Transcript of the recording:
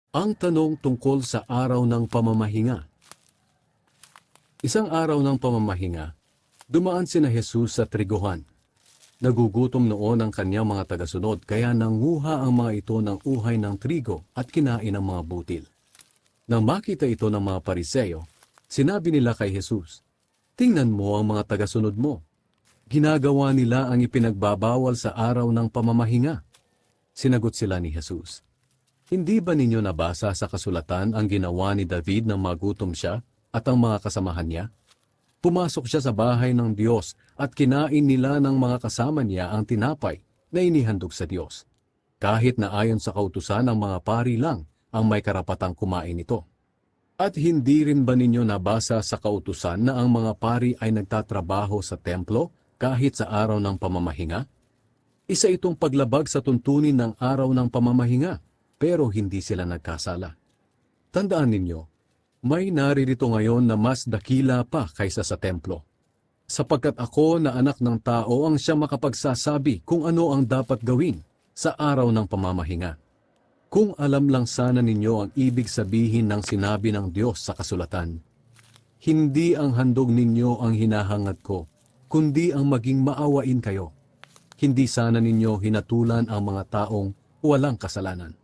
Ang tanong tungkol sa araw ng pamamahinga. Isang araw ng pamamahinga, dumaan sina Jesus sa triguhan. Nagugutom noon ang kanyang mga tagasunod kaya nanguha ang mga ito ng uhay ng trigo at kinain ang mga butil. Nang makita ito ng mga Pariseo, sinabi nila kay Jesus, "Tingnan mo ang mga tagasunod mo. Ginagawa nila ang ipinagbabawal sa araw ng pamamahinga." Sinagot sila ni Jesus, "Hindi ba ninyo nabasa sa kasulatan ang ginawa ni David nang magutom siya at ang mga kasamahan niya? Pumasok siya sa bahay ng Diyos at kinain nila ng mga kasama niya ang tinapay na inihandog sa Diyos. Kahit na ayon sa kautusan ng mga pari lang ang may karapatang kumain ito. At hindi rin ba ninyo nabasa sa kautusan na ang mga pari ay nagtatrabaho sa templo kahit sa araw ng pamamahinga? Isa itong paglabag sa tuntunin ng araw ng pamamahinga, pero hindi sila nagkasala. Tandaan ninyo, may naririto ngayon na mas dakila pa kaysa sa templo. Sapagkat ako na anak ng tao ang siya makapagsasabi kung ano ang dapat gawin sa araw ng pamamahinga. Kung alam lang sana ninyo ang ibig sabihin ng sinabi ng Diyos sa kasulatan, "Hindi ang handog ninyo ang hinahangad ko, kundi ang maging maawain kayo." Hindi sana ninyo hinatulan ang mga taong walang kasalanan.